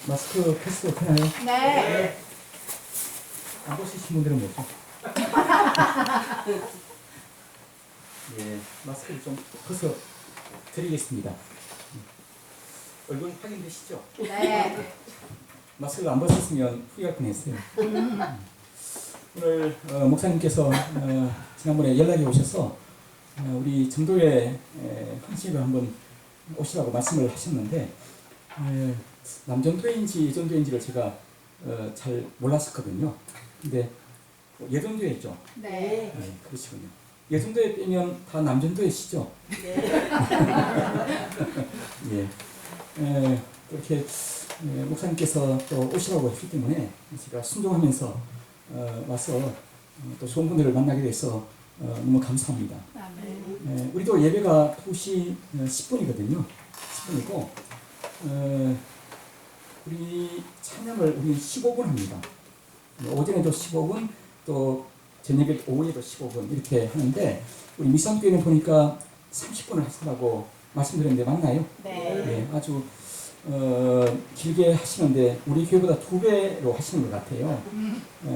마스크 패스도 되나요? 네. 안 보시신 분들은 뭐죠? 예, 마스크를 좀 벗어 드리겠습니다. 얼굴 확인되시죠? 네. 마스크를 안 벗었으면 후회할 뻔했어요. 오늘 목사님께서 지난번에 연락이 오셔서 우리 전도회 헌신을 한번 오시라고 말씀을 하셨는데 남전도회인지 예전도회인지를 제가 잘 몰랐었거든요. 근데 예전도회죠? 네. 네, 그러시군요. 예전도회 빼면 다 남전도회시죠? 네. 예. 그렇게 목사님께서 또 오시라고 했기 때문에 제가 순종하면서 와서 또 좋은 분들을 만나게 돼서 너무 감사합니다. 아멘. 우리도 예배가 2시 10분이거든요. 10분이고 우리 찬양을 우리 15분 합니다. 오전에도 15분 또 저녁에 오후에도 15분 이렇게 하는데 우리 미선교회는 보니까 30분을 하시라고 말씀드렸는데 맞나요? 네. 아주 길게 하시는데 우리 교회보다 2배로 하시는 것 같아요.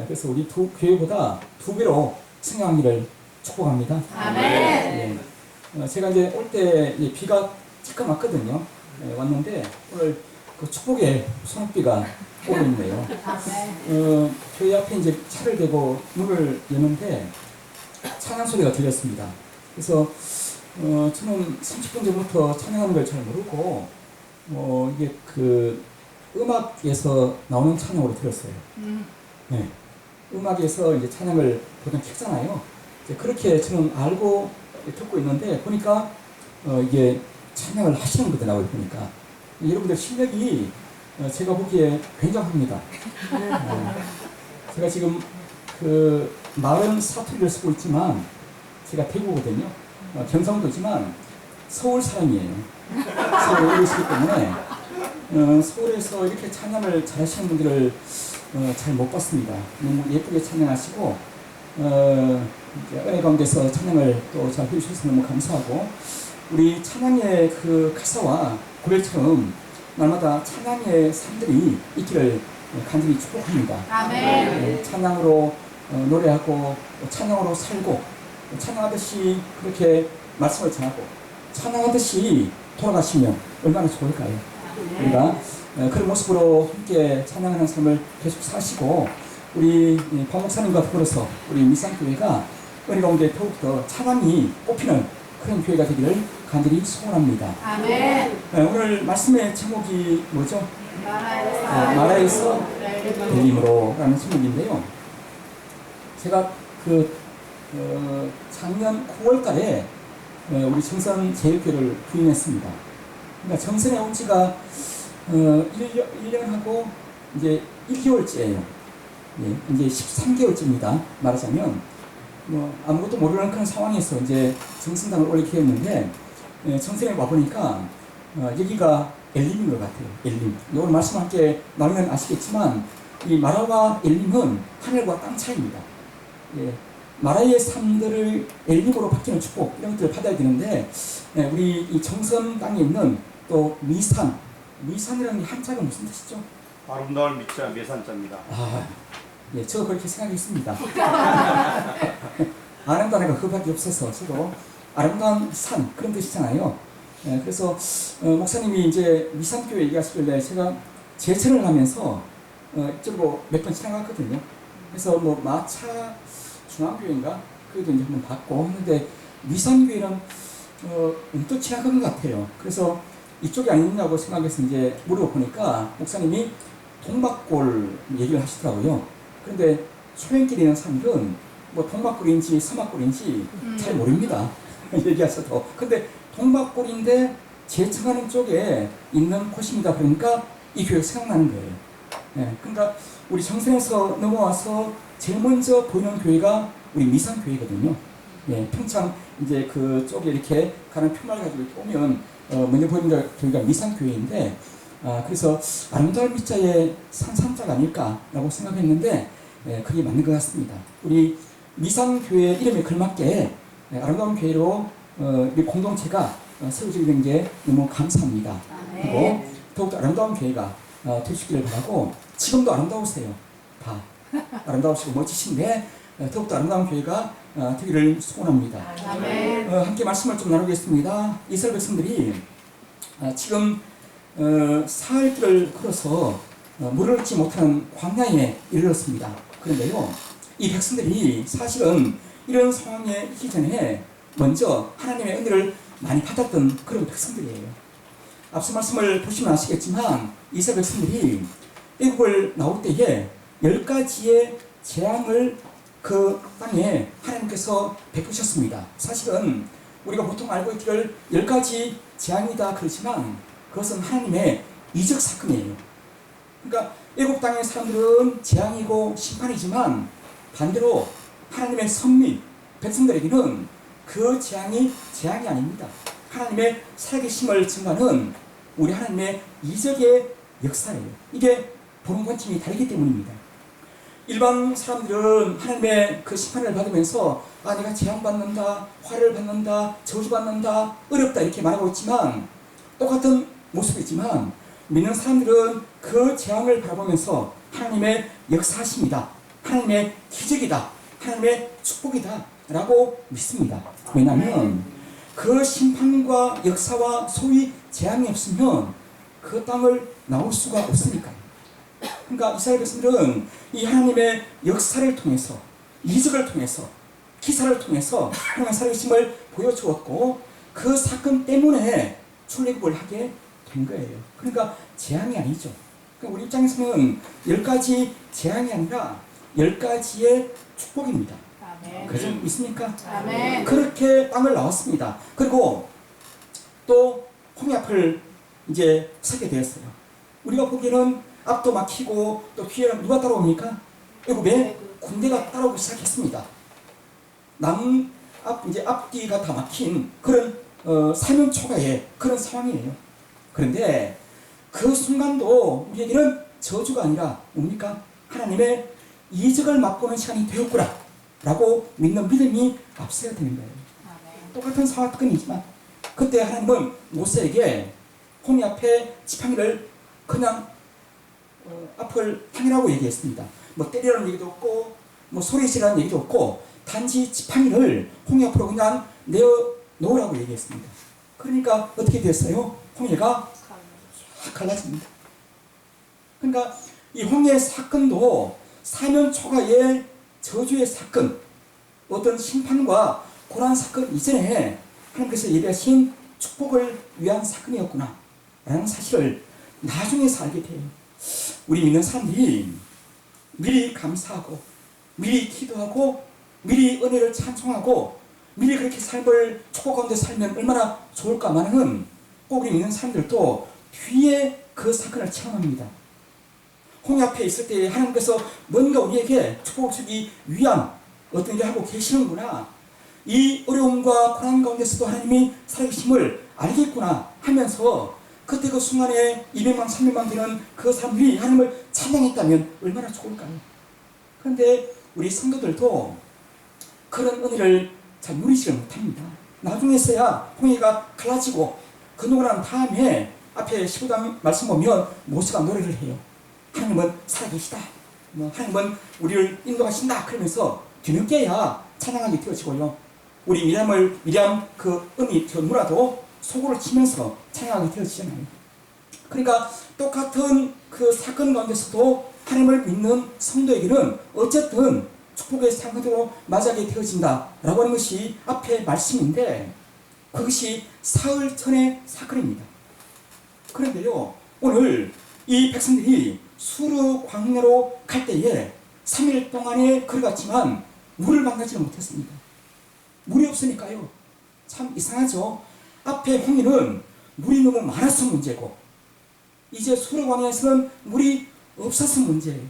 그래서 우리 교회보다 2배로 승강기를 축복합니다. 아멘. 제가 이제 올 때 비가 잠깐 왔거든요. 왔는데 오늘 그 축복의 소낙비가 오고 있네요. 아멘. 교회 앞에 이제 차를 대고 문을 여는데 찬양 소리가 들렸습니다. 그래서 저는 30분 전부터 찬양하는 걸 잘 모르고 이게 그 음악에서 나오는 찬양으로 들었어요. 네. 음악에서 이제 찬양을 보통 켰잖아요. 이제 그렇게 저는 알고 듣고 있는데 보니까 이게 찬양을 하시는 거더라고요. 보니까 여러분들 실력이 제가 보기에 굉장합니다. 제가 지금 그 마을 사투리를 쓰고 있지만 제가 대구거든요. 경상도지만 서울 사람이에요. 서울에 있기 때문에 서울에서 이렇게 찬양을 잘하시는 분들을 잘 못 봤습니다. 너무 예쁘게 찬양하시고 은혜 가운데서 찬양을 또 잘 해주셔서 너무 감사하고 우리 찬양의 그 가사와 고백처럼 날마다 찬양의 삶들이 있기를 간절히 축복합니다. 아멘. 찬양으로 노래하고 찬양으로 살고 찬양하듯이 그렇게 말씀을 전하고 찬양하듯이 돌아가시면 얼마나 좋을까요? 우리가 그런 모습으로 함께 찬양하는 삶을 계속 사시고 우리 박 목사님과 더불어서 우리 미상교회가 은혜 가운데 더욱더 찬양이 뽑히는 그런 교회가 되기를 간절히 소원합니다. 아멘. 오늘 말씀의 제목이 뭐죠? 마라에서 들림으로 라는 제목인데요. 제가 작년 9월 달에 우리 정선 제일교회를 부임했습니다. 그러니까 정선에 온 지가 1년하고 이제 1개월째예요. 이제 13개월째입니다. 말하자면 아무것도 모르는 그런 상황에서 이제 정선당을 올리게 했는데 정선에 와보니까 여기가 엘림인 것 같아요. 엘림. 오늘 말씀 함께 나누면 아시겠지만 이 마라와 엘림은 하늘과 땅 차이입니다. 마라의 삶들을 엘림으로 바뀌는 축복 이런 것들을 받아야 되는데 우리 이 정선 땅에 있는 또 미산이라는 한자가 무슨 뜻이죠? 아름다울 미자 매산자입니다. 저도 그렇게 생각했습니다. 아름다운 애가 그밖에 없어서 저도 아름다운 산 그런 뜻이잖아요. 그래서 목사님이 이제 미산교회 얘기하시길래 제가 제천을 가면서 이쪽으로 몇 번 지나갔거든요. 그래서 마차 중앙교회인가 그래도 이제 한번 봤고 했는데 미산교회는 또 지나간 것 같아요. 그래서 이쪽이 아니냐고 생각해서 이제 물어보니까 목사님이 동막골 얘기를 하시더라고요. 그런데 초행길에 있는 사람들은 동막골인지 서막골인지 잘 모릅니다. 얘기하셔도. 근데 동막골인데 제천하는 쪽에 있는 곳입니다. 그러니까 이 교회가 생각나는 거예요. 그러니까 우리 정선에서 넘어와서 제일 먼저 보이는 교회가 우리 미산교회거든요. 평창 이제 그쪽에 이렇게 가는 표말 가지고 이렇게 오면 먼저 보이는 교회가 미산교회인데 그래서 아름다운 미자의 산자가 아닐까라고 생각했는데 그게 맞는 것 같습니다. 우리 미산교회 이름에 걸맞게 아름다운 교회로 우리 공동체가 세워지게 된 게 너무 감사합니다. 그리고 더욱더 아름다운 교회가 되시기를 바라고, 지금도 아름다우세요. 다 아름다우시고 멋지신데 더욱더 아름다운 교회가 되기를 소원합니다. 아멘. 함께 말씀을 좀 나누겠습니다. 이스라엘 백성들이 지금 사흘길을 걸어서 물을 얻지 못하는 광야에 이르렀습니다. 그런데요, 이 백성들이 사실은 이런 상황에 있기 전에 먼저 하나님의 은혜를 많이 받았던 그런 백성들이에요. 앞서 말씀을 보시면 아시겠지만 이스라엘 백성들이 애국을 나올 때에 10가지의 재앙을 그 땅에 하나님께서 베푸셨습니다. 사실은 우리가 보통 알고 있기를 10가지 재앙이다 그러지만 그것은 하나님의 이적 사건이에요. 그러니까 애국 땅의 사람들은 재앙이고 심판이지만 반대로 하나님의 선미, 백성들에게는 그 재앙이 아닙니다. 하나님의 살아계심을 증거하는 우리 하나님의 이적의 역사예요. 이게 보는 관점이 다르기 때문입니다. 일반 사람들은 하나님의 그 심판을 받으면서 내가 재앙받는다, 화를 받는다, 저주받는다, 어렵다 이렇게 말하고 있지만 똑같은 모습이지만 믿는 사람들은 그 재앙을 바라보면서 하나님의 역사하심이다, 하나님의 기적이다, 하나님의 축복이다 라고 믿습니다. 왜냐하면 그 심판과 역사와 소위 재앙이 없으면 그 땅을 나올 수가 없으니까요. 그러니까 이스라엘 백성들은 이 하나님의 역사를 통해서, 이적을 통해서, 기사를 통해서 하나님의 살아계심을 보여주었고 그 사건 때문에 출애굽을 하게 된 거예요. 그러니까 재앙이 아니죠. 그러니까 우리 입장에서는 10가지 재앙이 아니라 10가지의 축복입니다. 아멘. 그죠? 있습니까? 아멘. 그렇게 땅을 나왔습니다. 그리고 또 홍해 앞을 이제 서게 되었어요. 우리가 보기에는 앞도 막히고 또 뒤에는 누가 따라옵니까? 애굽의 군대가 따라오기 시작했습니다. 이제 앞뒤가 다 막힌 그런 사면초가의 그런 상황이에요. 그런데 그 순간도 우리에게는 저주가 아니라 뭡니까? 하나님의 이적을 맛보는 시간이 되었구나 라고 믿는 믿음이 앞서야 되는 거예요. 아멘. 똑같은 사건이지만 그때 하나님은 모세에게 홍해 앞에 지팡이를 그냥 앞을 향이라고 얘기했습니다. 뭐 때리라는 얘기도 없고 뭐 소리지라는 얘기도 없고 단지 지팡이를 홍해 앞으로 그냥 내어 놓으라고 얘기했습니다. 그러니까 어떻게 됐어요? 홍해가 확 갈라집니다. 그러니까 이 홍해 사건도 사면초가의 저주의 사건, 어떤 심판과 고난 사건 이전에 하나님께서 예비하신 축복을 위한 사건이었구나 라는 사실을 나중에서 알게 돼요. 우리 믿는 사람들이 미리 감사하고 미리 기도하고 미리 은혜를 찬송하고 미리 그렇게 삶을 축복 가운데 살면 얼마나 좋을까만은 꼭 우리 믿는 사람들도 뒤에 그 사건을 체험합니다. 홍해 앞에 있을 때 하나님께서 뭔가 우리에게 축복을 주기 위한 어떤 일을 하고 계시는구나, 이 어려움과 고난 가운데서도 하나님이 살아계심을 알겠구나 하면서 그때 그 순간에 200만 300만 되는 그 사람들이 하나님을 찬양했다면 얼마나 좋을까요? 그런데 우리 성도들도 그런 은혜를 잘 누리지를 못합니다. 나중에서야 홍해가 갈라지고 건너고 난 다음에 앞에 15장 말씀 보면 모세가 노래를 해요. 하나님은 살아계시다, 하나님은 우리를 인도하신다 그러면서 뒤늦게야 찬양하게 되어지고요. 우리 미리암 그 저 누나도 소고를 치면서 찬양하게 되어지잖아요. 그러니까 똑같은 그 사건 가운데서도 하나님을 믿는 성도에게는 어쨌든 축복의 상황으로 맞이하게 되어진다라고 하는 것이 앞에 말씀인데 그것이 사흘 전의 사건입니다. 그런데요, 오늘 이 백성들이 수르 광야로 갈 때에 3일 동안에 걸어갔지만 물을 만나지는 못했습니다. 물이 없으니까요. 참 이상하죠. 앞에 홍해는 물이 너무 많아서 문제고 이제 수르 광야에서는 물이 없어서 문제예요.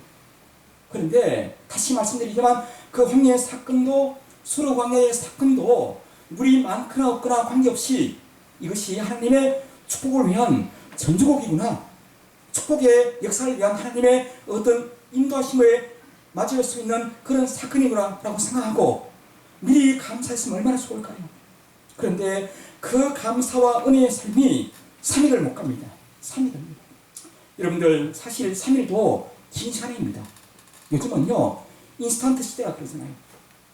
그런데 다시 말씀드리지만 그 홍해의 사건도 수르 광야의 사건도 물이 많거나 없거나 관계없이 이것이 하나님의 축복을 위한 전주곡이구나, 축복의 역사를 위한 하나님의 어떤 인도하심을 맞이할 수 있는 그런 사건이구나 라고 생각하고 미리 감사했으면 얼마나 좋을까요? 그런데 그 감사와 은혜의 삶이 3일을 못 갑니다. 3일입니다. 여러분들 사실 3일도 긴 시간입니다. 요즘은요 인스턴트 시대라 그러잖아요.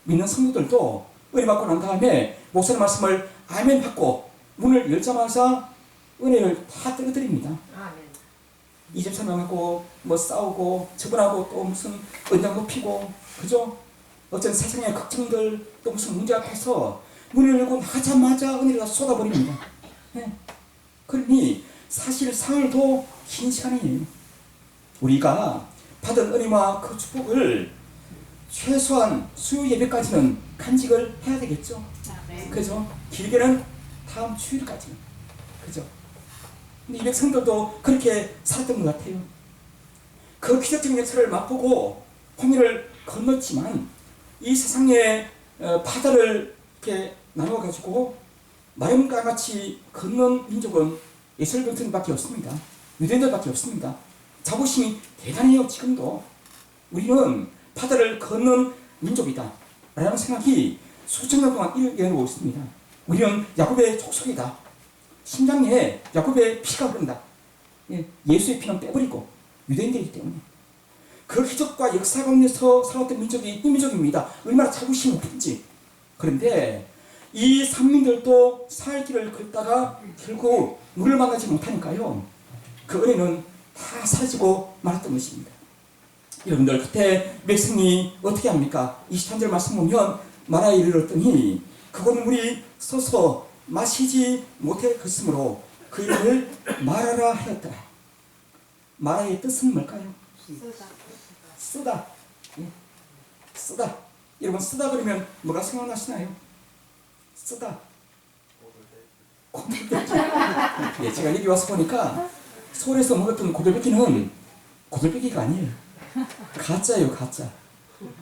믿는 성도들도 은혜 받고 난 다음에 목사님 말씀을 아멘 받고 문을 열자마자 은혜를 다 떨어뜨립니다. 이 집 설명하고 뭐 싸우고 저번하고 또 무슨 은장 높이고 그죠? 어떤 세상의 걱정들 또 무슨 문제 앞에서 문을 열고 나가자마자 은혜가 쏟아버립니다. 네. 그러니 사실 사흘도 긴 시간이에요. 우리가 받은 은혜와 그 축복을 최소한 수요 예배까지는 간직을 해야 되겠죠. 그죠? 길게는 다음 주일까지는. 그죠? 근데 이 백성들도 그렇게 살았던 것 같아요. 그 기적적인 역사를 맛보고 홍해를 건넜지만 이 세상의 바다를 이렇게 나눠가지고 마름과 같이 걷는 민족은 이스라엘 백성밖에 없습니다. 유대인들밖에 없습니다. 자부심이 대단해요. 지금도 우리는 바다를 걷는 민족이다 라는 생각이 수천 년 동안 일어나고 있습니다. 우리는 야곱의 족속이다. 심장에 야곱의 피가 흐른다. 예수의 피는 빼버리고 유대인들이기 때문에 그 기적과 역사 가운데서 살았던 민족이 이 민족입니다. 얼마나 자부심이 높은지. 그런데 이 산민들도 살 길을 걷다가 결국 물을 만나지 못하니까요. 그 은혜는 다 사라지고 말았던 것입니다. 여러분들 그때 백성이 어떻게 합니까? 23절 말씀 보면 마라에 이르렀더니 그곳 물이 솟아 마시지 못했으므로 그 이름을 마라라 하였더라. 마라의 뜻은 뭘까요? 쓰다. 예. 쓰다. 여러분 쓰다 그러면 뭐가 생각나시나요? 쓰다. 고들빼기. 예, 제가 여기 와서 보니까 서울에서 먹었던 고들빼기는 고들빼기가 아니에요. 가짜예요, 가짜.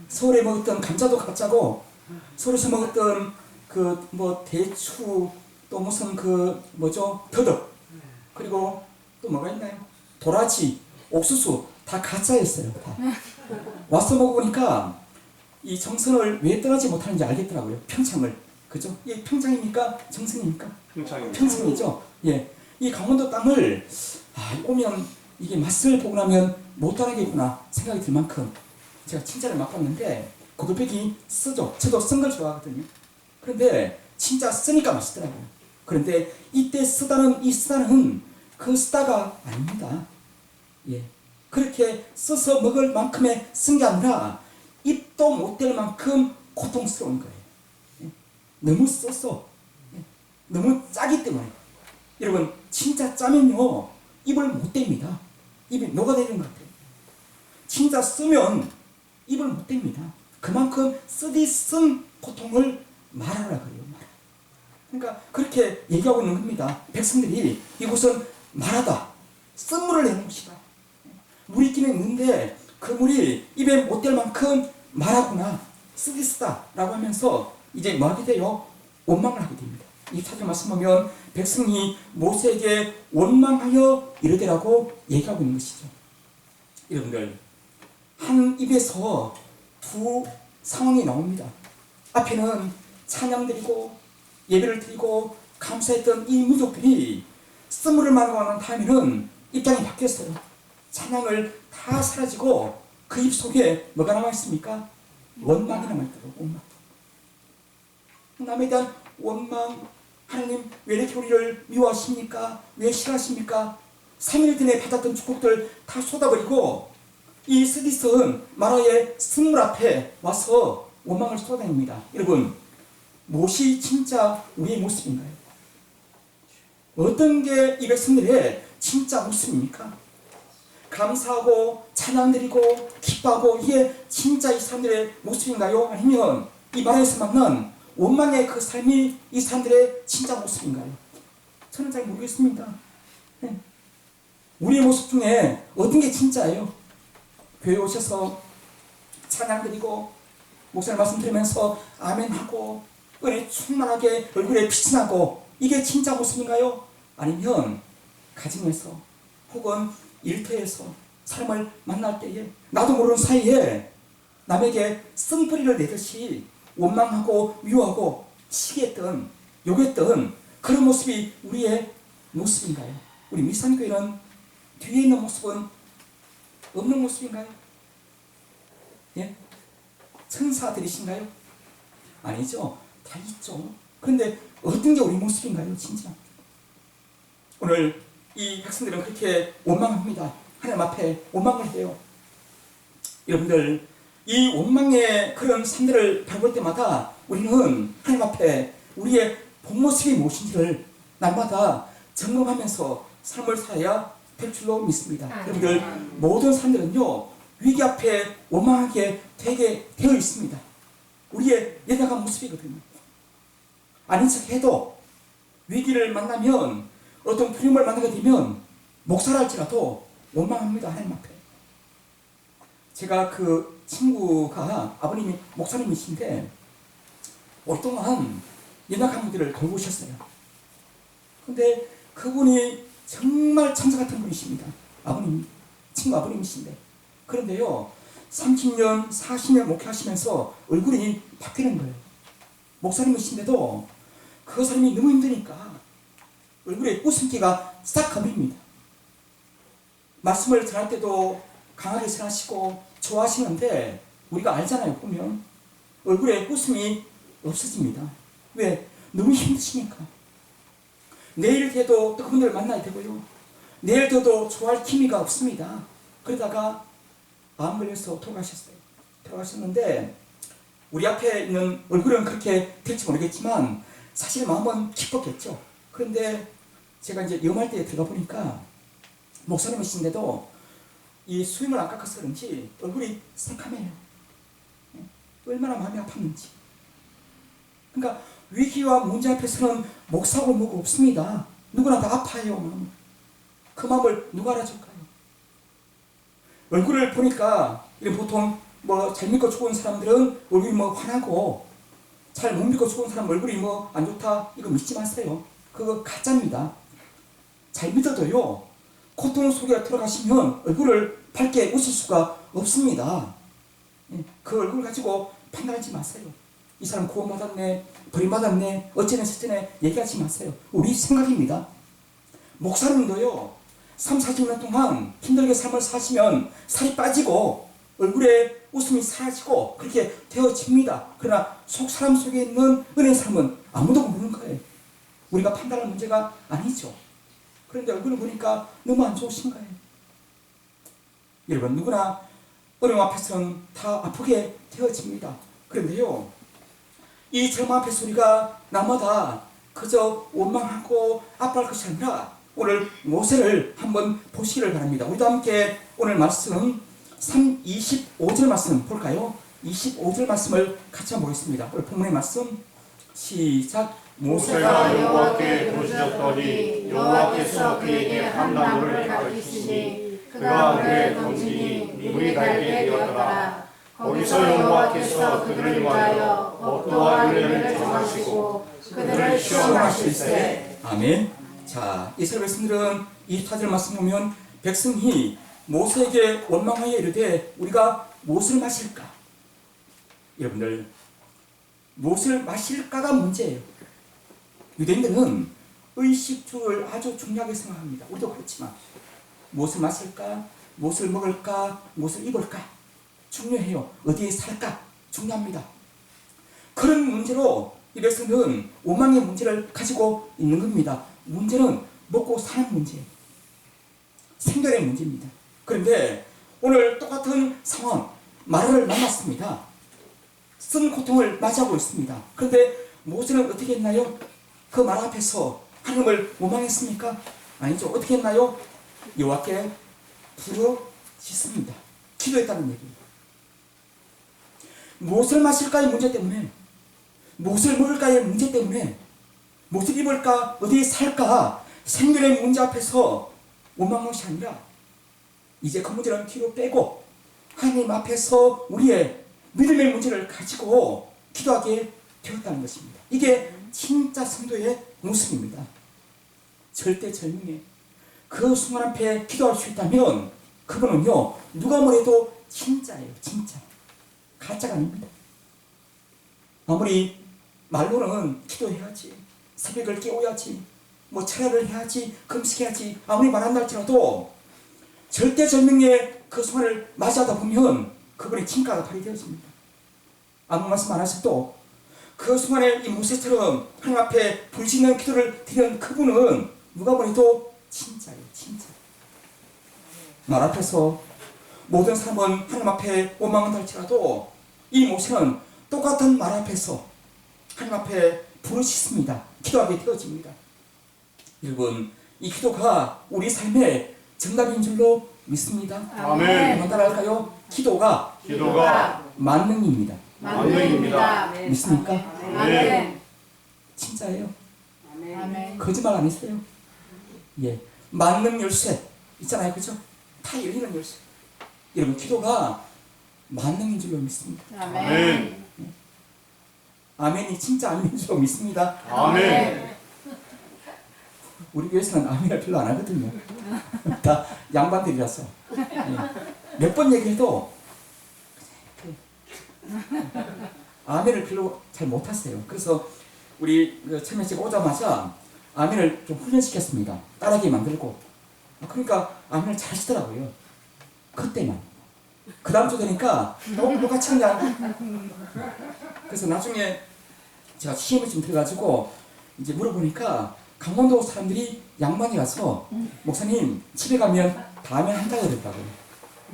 서울에 먹었던 감자도 가짜고 서울에서 먹었던 그 뭐 대추 또 무슨 그 뭐죠 더덕 그리고 또 뭐가 있나요? 도라지, 옥수수 다 가짜였어요. 다. 와서 먹어보니까 이 정선을 왜 떠나지 못하는지 알겠더라고요. 평창을. 그죠? 이게 평창입니까? 정선입니까? 평창입니다. 평창이죠. 예. 이 강원도 땅을 오면 이게 맛을 보고 나면 못 따라가겠구나 생각이 들 만큼 제가 진짜를 맛봤는데 고들빼기 쓰죠. 저도 쓴 걸 좋아하거든요. 그런데 진짜 쓰니까 맛있더라고요. 그런데 이때 쓰다는 이 쓰다는 그 쓰다가 아닙니다. 예. 그렇게 써서 먹을 만큼의 쓴 게 아니라 입도 못 댈 만큼 고통스러운 거예요. 예. 너무 써서 예. 너무 짜기 때문에 여러분 진짜 짜면요 입을 못 댑니다. 입이 녹아내리는 것 같아요. 진짜 쓰면 입을 못 댑니다. 그만큼 쓰디 쓴 고통을 말하라 그래요. 말하. 그러니까 그렇게 얘기하고 있는 겁니다. 백성들이 이곳은 말하다. 쓴 물을 내는 곳이다. 물이 있기는 있는데 그 물이 입에 못 댈 만큼 말하구나. 쓰디 쓰다 라고 하면서 이제 뭐 하게 돼요? 원망을 하게 됩니다. 이 사절 말씀 보면 백성이 모세에게 원망하여 이르되라고 얘기하고 있는 것이죠. 여러분들 한 입에서 두 상황이 나옵니다. 앞에는 찬양 드리고 예배를 드리고 감사했던 이 민족들이 쓴물을 마시고 난 다음에는 입장이 바뀌었어요. 찬양을 다 사라지고 그 입 속에 뭐가 남아있습니까? 원망이 남아있더라고요. 원망. 남에 대한 원망. 하나님 왜 이렇게 우리를 미워하십니까? 왜 싫어하십니까? 3일 전에 받았던 축복들 다 쏟아버리고 이 스디스은 마라의 쓴물 앞에 와서 원망을 쏟아냅니다. 여러분 무엇이 진짜 우리의 모습인가요? 어떤 게 이 백성들의 진짜 모습입니까? 감사하고 찬양드리고 기뻐하고 이게 진짜 이 사람들의 모습인가요? 아니면 이 마라에서 만난 원망의 그 삶이 이 사람들의 진짜 모습인가요? 저는 잘 모르겠습니다. 네. 우리의 모습 중에 어떤 게 진짜예요? 교회 오셔서 찬양드리고 목사님 말씀 들으면서 아멘하고 은혜 충만하게 얼굴에 빛이 나고 이게 진짜 모습인가요? 아니면 가정에서 혹은 일터에서 사람을 만날 때에 나도 모르는 사이에 남에게 쓴뿌리를 내듯이 원망하고 미워하고 시기했던 욕했던 그런 모습이 우리의 모습인가요? 우리 미산교회는 뒤에 있는 모습은 없는 모습인가요? 예? 천사들이신가요? 아니죠. 다 있죠. 그런데 어떤 게 우리 모습인가요? 진짜. 오늘 이 학생들은 그렇게 원망합니다. 하나님 앞에 원망을 해요. 여러분들, 이 원망의 그런 삶들을 바라볼 때마다 우리는 하나님 앞에 우리의 본 모습이 무엇인지를 날마다 점검하면서 삶을 살아야 될 줄로 믿습니다. 여러분들, 모든 사람들은요, 위기 앞에 원망하게 되게 되어 있습니다. 우리의 연약한 모습이거든요. 아닌 척 해도 위기를 만나면, 어떤 두려움을 만나게 되면 목사랄지라도 원망합니다. 하나님 앞에. 제가 그 친구가 아버님이 목사님이신데 오랫동안 연약한 분들을 돌보셨어요. 근데 그분이 정말 천사 같은 분이십니다. 아버님, 친구 아버님이신데. 그런데요, 30년, 40년 목회하시면서 얼굴이 바뀌는 거예요. 목사님이신데도 그 사람이 너무 힘드니까 얼굴에 웃음기가 싹 가버립니다. 말씀을 전할 때도 강하게 전하시고 좋아하시는데 우리가 알잖아요. 보면 얼굴에 웃음이 없어집니다. 왜? 너무 힘드시니까. 내일 돼도 또 그분들을 만나야 되고요. 내일 돼도 좋아할 기미가 없습니다. 그러다가 암 걸려서 돌아가셨어요. 돌아가셨는데 우리 앞에 있는 얼굴은 그렇게 될지 모르겠지만 사실 마음은 기뻤겠죠. 그런데 제가 이제 염할 때에 들어가 보니까 목사님이신데도 이 수염을 안 깎아서 그런지 얼굴이 새카매요. 얼마나 마음이 아팠는지. 그러니까 위기와 문제 앞에서는 목사고 뭐고 없습니다. 누구나 다 아파요. 그 마음을 누가 알아줄까요? 얼굴을 보니까 보통 뭐 잘 믿고 죽은 사람들은 얼굴이 뭐 환하고 잘 못 믿고 죽은 사람 얼굴이 뭐 안 좋다 이거 믿지 마세요. 그거 가짜입니다. 잘 믿어도요, 고통 속에 들어가시면 얼굴을 밝게 웃을 수가 없습니다. 그 얼굴 가지고 판단하지 마세요. 이 사람 구원받았네, 버림받았네, 어쩌네 저쩌네 얘기하지 마세요. 우리 생각입니다. 목사님도요, 3, 40년 동안 힘들게 삶을 사시면 살이 빠지고 얼굴에 웃음이 사라지고 그렇게 되어집니다. 그러나 사람 속에 있는 은혜의 삶은 아무도 모르는 거예요. 우리가 판단할 문제가 아니죠. 그런데 얼굴을 보니까 너무 안 좋으신 거예요. 여러분, 누구나 어려움 앞에서는 다 아프게 되어집니다. 그런데요, 이 절망 앞에서 우리가 나마다 그저 원망하고 아파할 것이 아니라 오늘 모세를 한번 보시기를 바랍니다. 우리도 함께 오늘 말씀 25절 말씀 볼까요? 25절 말씀을 같이 한번 보겠습니다. 오늘 본문의 말씀 시작. 모세가 여호와께 부르짖었더니 여호와께서 그에게 한 나무를 가르치시니 그가 물에 던지니 물이 달게 되었더라. 거기서 여호와께서 그들을 위하여 먹도와 은혜를 정하시고 그들을 시험하실세. 아멘. 자, 이스라엘 백성들은 24절 말씀 보면 백성이 모세에게 원망하여 이르되 우리가 무엇을 마실까? 여러분들, 무엇을 마실까가 문제예요. 유대인들은 의식주를 아주 중요하게 생각합니다. 우리도 그렇지만 무엇을 마실까? 무엇을 먹을까? 무엇을 입을까? 중요해요. 어디에 살까? 중요합니다. 그런 문제로 이 백성은 원망의 문제를 가지고 있는 겁니다. 문제는 먹고 사는 문제예요. 생존의 문제입니다. 그런데 오늘 똑같은 상황, 마라를 만났습니다. 쓴 고통을 맞이하고 있습니다. 그런데 모세는 어떻게 했나요? 그 마라 앞에서 하나님을 원망했습니까? 아니죠. 어떻게 했나요? 여호와께 부르짖습니다. 기도했다는 얘기예요. 무엇을 마실까의 문제 때문에, 무엇을 먹을까의 문제 때문에, 무엇을 입을까, 어디에 살까, 생존의 문제 앞에서 원망한 것이 아니라 이제 그 문제는 뒤로 빼고 하나님 앞에서 우리의 믿음의 문제를 가지고 기도하게 되었다는 것입니다. 이게 진짜 성도의 모습입니다. 절대절명에 그 순간 앞에 기도할 수 있다면 그분은요, 누가 뭐래도 진짜예요. 진짜. 가짜가 아닙니다. 아무리 말로는 기도해야지, 새벽을 깨워야지, 뭐 철야를 해야지, 금식해야지 아무리 말한다 할지라도 절대절명의 그 순간을 맞이하다 보면 그분의 진가가 발휘되어집니다. 아무 말씀 안 하셔도 그 순간에 이 모세처럼 하나님 앞에 불지는 기도를 드리는 그분은 누가 보내도 진짜예요. 진짜. 말 앞에서 모든 사람은 하나님 앞에 원망한다 할지라도 이 모세는 똑같은 말 앞에서 하나님 앞에 부르짖습니다. 기도하게 되어집니다. 여러분, 이 기도가 우리 삶의 정답인 줄로 믿습니다. 아멘. 한번 따라할까요? 기도가 만능입니다. 만능입니다. 믿습니까? 아멘. 진짜예요. 아멘. 거짓말 안 했어요. 예, 만능 열쇠 있잖아요, 그죠? 다 열리는 열쇠. 여러분, 기도가 만능인 줄로 믿습니다. 아멘. 아멘이 진짜 아멘인 줄로 믿습니다. 아멘. 우리 교회에서는 아멘을 별로 안 하거든요. 다 양반들이라서. 몇 번 얘기해도 아멘을 별로 잘 못하세요. 그래서 우리 처음에 제가 오자마자 아멘을 좀 훈련시켰습니다. 따라하게 만들고. 그러니까 아멘을 잘 쓰더라고요. 그때만. 그 다음 주 되니까 너무 똑같이 그냥. 그래서 나중에 제가 시험을 좀 들어가지고 이제 물어보니까 강원도 사람들이 양반이라서 목사님 집에 가면 다 아멘 한다고 그랬다고요.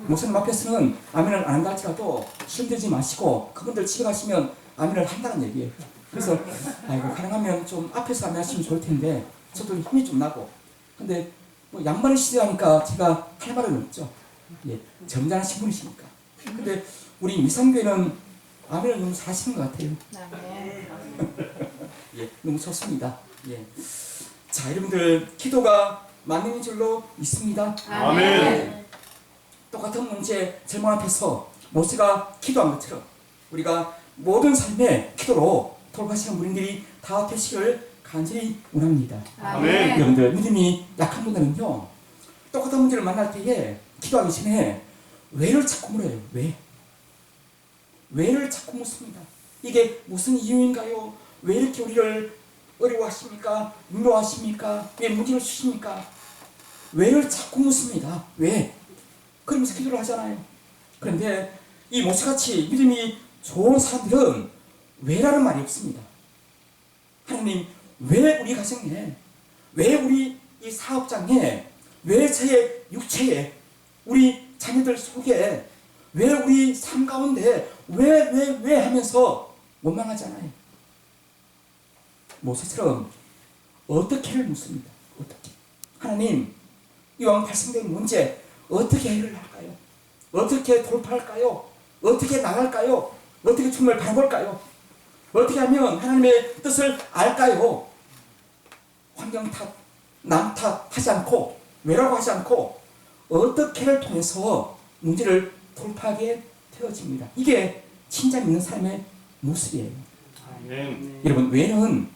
목사님 앞에서는 아멘을 안 한다 할지라도 시험 들지 마시고 그분들 집에 가시면 아멘을 한다는 얘기예요. 그래서 아이고 가능하면 좀 앞에서 아멘 하시면 좋을 텐데 저도 힘이 좀 나고 근데 뭐 양반을 시대하니까 제가 할 말은 없죠. 예, 점잖으신 분이시니까. 근데 우리 미상교회는 아멘을 너무 잘하시는 것 같아요. 예, 너무 좋습니다. 예. 자, 여러분들 기도가 만능인 줄로 믿습니다. 아멘. 똑같은 문제 질문 앞에서 모세가 기도한 것처럼 우리가 모든 삶의 기도로 돌아가시는 우리들이 다 되시길 간절히 원합니다. 아멘. 여러분들 믿음이 약한 분들은요 똑같은 문제를 만날 때에 기도하기 전에 왜를 자꾸 물어요. 왜를 자꾸 묻습니다. 이게 무슨 이유인가요? 왜 이렇게 우리를 어려워하십니까? 인도하십니까? 왜 문제를 주십니까? 왜를 자꾸 묻습니다. 왜? 그러면서 기도를 하잖아요. 그런데 이 모세같이 믿음이 좋은 사람들은 왜라는 말이 없습니다. 하나님, 왜 우리 가정에, 왜 우리 이 사업장에, 왜 제 육체에, 우리 자녀들 속에, 왜 우리 삶 가운데, 왜 하면서 원망하잖아요. 모세처럼 어떻게를 묻습니다. 어떻게? 하나님, 이왕 발생된 문제 어떻게 해결을 할까요? 어떻게 돌파할까요? 어떻게 나갈까요? 어떻게 춤을 바라볼까요? 어떻게 하면 하나님의 뜻을 알까요? 환경 탓, 남 탓 하지 않고 왜라고 하지 않고 어떻게를 통해서 문제를 돌파하게 되어집니다. 이게 진짜 믿는 사람의 모습이에요. 아멘. 여러분, 왜는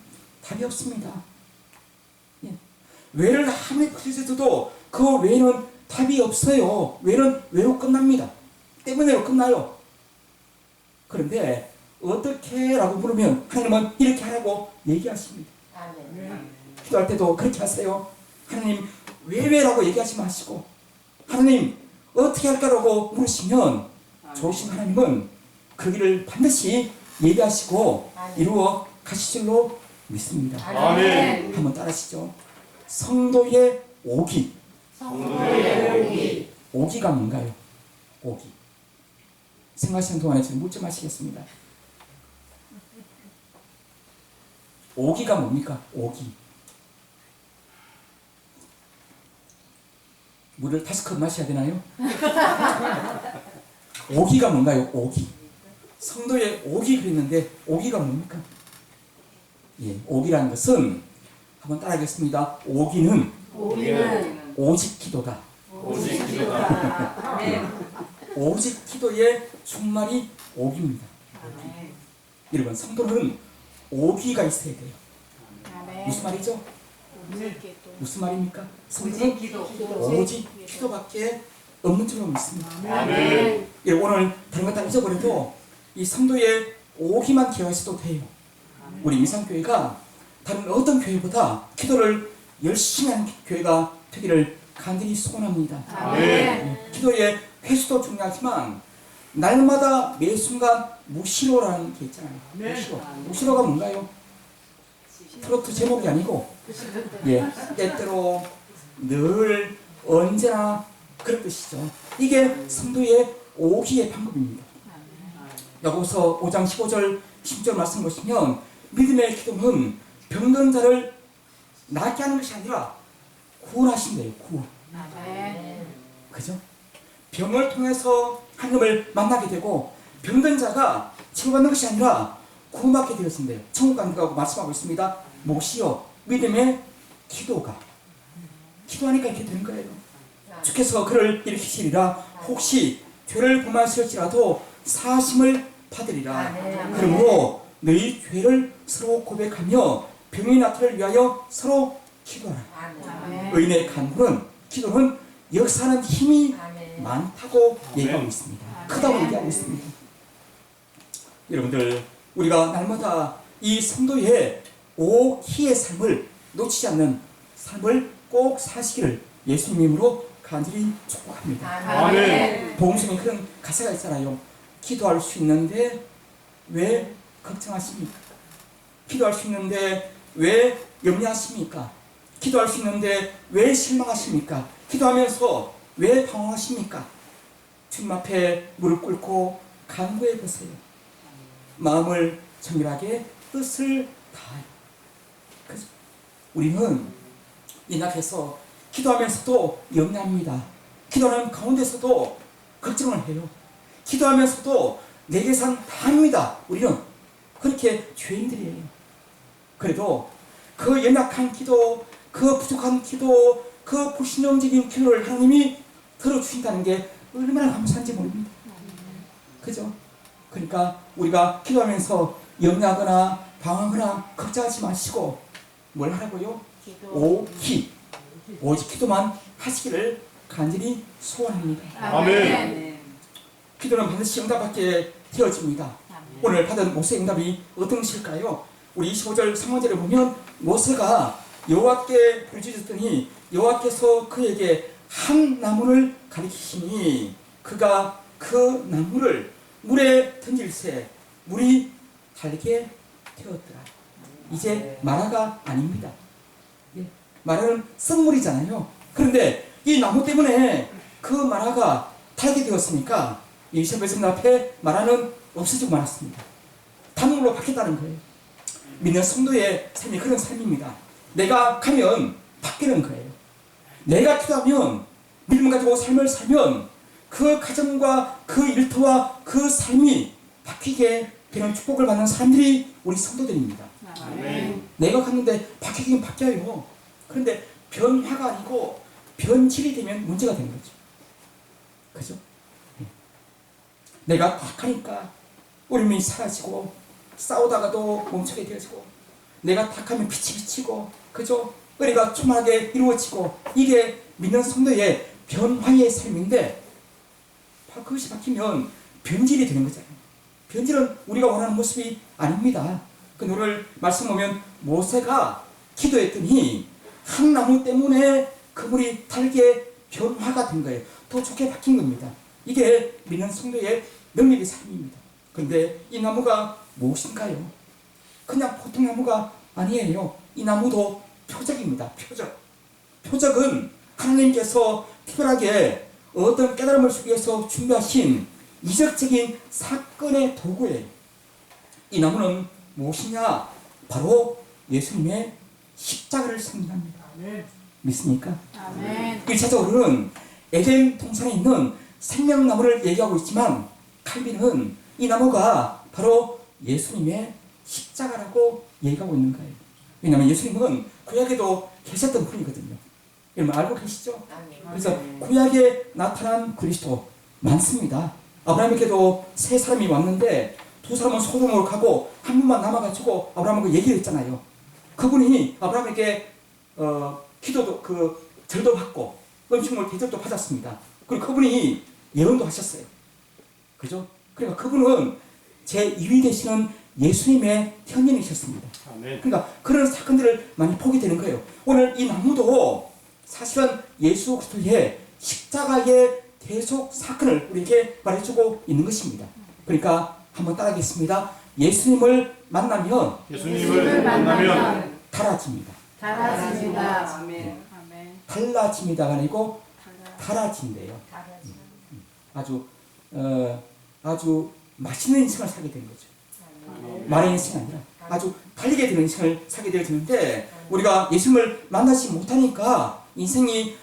답이 없습니다. 예. 왜를 아무리 크리스도도 그 왜는 답이 없어요. 왜는 왜로 끝납니다. 때문에로 끝나요. 그런데 어떻게 라고 물으면 하나님은 이렇게 하라고 얘기하십니다. 기도할 때도 그렇게 하세요. 하나님 왜라고 얘기하지 마시고 하나님 어떻게 할까라고 물으시면 좋으신 하나님은 그 길을 반드시 예비하시고 이루어 가실 줄로 믿습니다. 아멘. 한번 따라하시죠. 성도의 오기. 오기가 뭔가요? 오기. 생각하시는 동안에 지금 묻지 마시겠습니다. 오기가 뭡니까? 오기. 물을 5컵 마셔야 되나요? 오기가 뭔가요? 오기. 성도의 오기 그랬는데 오기가 뭡니까? 예, 오기라는 것은 한번 따라하겠습니다. 오기는 오직 기도다. 오직 기도다. 오직 기도의 준말이 오기입니다. 여러분, 성도는 오기가 있어야 돼요. 무슨 말이죠? 무슨 말입니까? 성도는 오직 기도밖에 없는 줄로 믿습니다. 아멘. 예, 오늘 다른 것 다 잊어버려도 이 성도의 오기만 기억하셔도 돼요. 우리 미상교회가 다른 어떤 교회보다 기도를 열심히 하는 교회가 되기를 간절히 소원합니다. 아멘. 기도의 횟수도 중요하지만 날마다 매 순간 무시로라는 게 있잖아요. 무시로. 무시로가 뭔가요? 트로트 제목이 아니고 때때로 늘 언제나 그런 뜻이죠. 이게 성도의 오기의 방법입니다. 야고보서 5장 15절 16절 말씀 보시면 믿음의 기도는 병든 자를 낫게 하는 것이 아니라 구원하신대요. 구원. 그죠? 병을 통해서 하나님을 만나게 되고 병든 자가 치료받는 것이 아니라 구원받게 되었는데요. 천국 간다고 말씀하고 있습니다. 몫이요 믿음의 기도가 기도하니까 이렇게 되는 거예요. 주께서 그를 일으키시리라. 혹시 죄를 범하였을지라도 사하심을 받으리라. 그러므로 너희 죄를 서로 고백하며 병이 낫기를 위하여 서로 기도하라. 의인의 간구는 기도는 역사하는 힘이 많다고 얘기하고 있습니다. 크다고 얘기하고 있습니다. 여러분들 우리가 날마다 이 성도의 오희의 삶을 놓치지 않는 삶을 꼭 사시기를 예수님 이름으로 간절히 축복합니다. 아멘. 복음성에 그런 가사가 있잖아요. 기도할 수 있는데 왜 걱정하십니까? 기도할 수 있는데 왜 염려하십니까? 기도할 수 있는데 왜 실망하십니까? 기도하면서 왜 방황하십니까? 주님 앞에 무릎 꿇고 간구해 보세요. 마음을 정밀하게 뜻을 다하여. 그죠? 우리는 연약해서 기도하면서도 염려합니다. 기도하는 가운데서도 걱정을 해요. 기도하면서도 내 계산 다 합니다. 우리는 그렇게 죄인들이에요. 그래도 그 연약한 기도, 그 부족한 기도, 그 불신령적인 기도를 하나님이 들어주신다는 게 얼마나 감사한지 모릅니다. 그죠? 그러니까 우리가 기도하면서 염려하거나 방황하거나 걱정하지 마시고 뭘 하라고요? 오기 오직 기도만 하시기를 간절히 소원합니다. 아멘. 기도는 반드시 응답받게 되어집니다. 오늘 받은 모세의 응답이 어떤 것일까요? 우리 25절 3절에 보면 모세가 여호와께 부르짖었더니 여호와께서 그에게 한 나무를 가리키시니 그가 그 나무를 물에 던질새 물이 달게 되었더라. 이제 마라가 아닙니다. 마라는 썩물이잖아요. 그런데 이 나무 때문에 그 마라가 달게 되었으니까 이스라엘 백성 앞에 마라는 없어지고 말았습니다. 단물로 바뀌었다는 거예요. 믿는 성도의 삶이 그런 삶입니다. 내가 가면 바뀌는 거예요. 내가 기도하면 믿음 가지고 삶을 살면 그 가정과 그 일터와 그 삶이 바뀌게 되는 축복을 받는 사람들이 우리 성도들입니다. 아멘. 내가 갔는데 바뀌긴 바뀌어요. 그런데 변화가 아니고 변질이 되면 문제가 되는 거죠. 그죠? 내가 딱 하니까 울음이 사라지고 싸우다가도 멈추게 되어지고 내가 딱 하면 빛이 비치고 그죠? 의리가 충만하게 이루어지고 이게 믿는 성도의 변화의 삶인데 그것이 바뀌면 변질이 되는 거잖아요. 변질은 우리가 원하는 모습이 아닙니다. 그 오늘 말씀 보면 모세가 기도했더니 한 나무 때문에 그물이 달게 변화가 된 거예요. 더 좋게 바뀐 겁니다. 이게 믿는 성도의 능력의 삶입니다. 그런데 이 나무가 무엇인가요? 그냥 보통 나무가 아니에요. 이 나무도 표적입니다. 표적. 표적은 하나님께서 특별하게 어떤 깨달음을 주기 위해서 준비하신 이적적인 사건의 도구예요. 이 나무는 무엇이냐? 바로 예수님의 십자가를 상징합니다. 믿습니까? 아멘. 1차적으로는 에덴 동산에 있는 생명나무를 얘기하고 있지만 칼빈은 이 나무가 바로 예수님의 십자가라고 얘기하고 있는 거예요. 왜냐하면 예수님은 구약에도 계셨던 분이거든요. 여러분 알고 계시죠? 그래서 구약에 나타난 그리스도 많습니다. 아브라함에게도 세 사람이 왔는데 두 사람은 소돔으로 가고 한 분만 남아가지고 아브라함하고 얘기를 했잖아요. 그분이 아브라함에게 기도도 절도 받고 음식물 대접도 받았습니다. 그리고 그분이 예언도 하셨어요. 그죠? 그러니까 그분은 제2위 되시는 예수님의 현인이셨습니다. 아멘. 그러니까 그런 사건들을 많이 보게 되는 거예요. 오늘 이 나무도 사실은 예수 그리스도의 십자가의 대속 사건을 우리에게 말해주고 있는 것입니다. 그러니까 한번 따라하겠습니다. 예수님을 만나면 예수님을 만나면 달라집니다. 달라집니다. 아멘. 아멘. 달라집니다가 아니고 달라진대요. 아주 맛있는 인생을 살게 되는 거죠. 말의 인생이 아니라 아주 달리게 되는 인생을 살게 되어지는데 우리가 예수님을 만나지 못하니까 인생이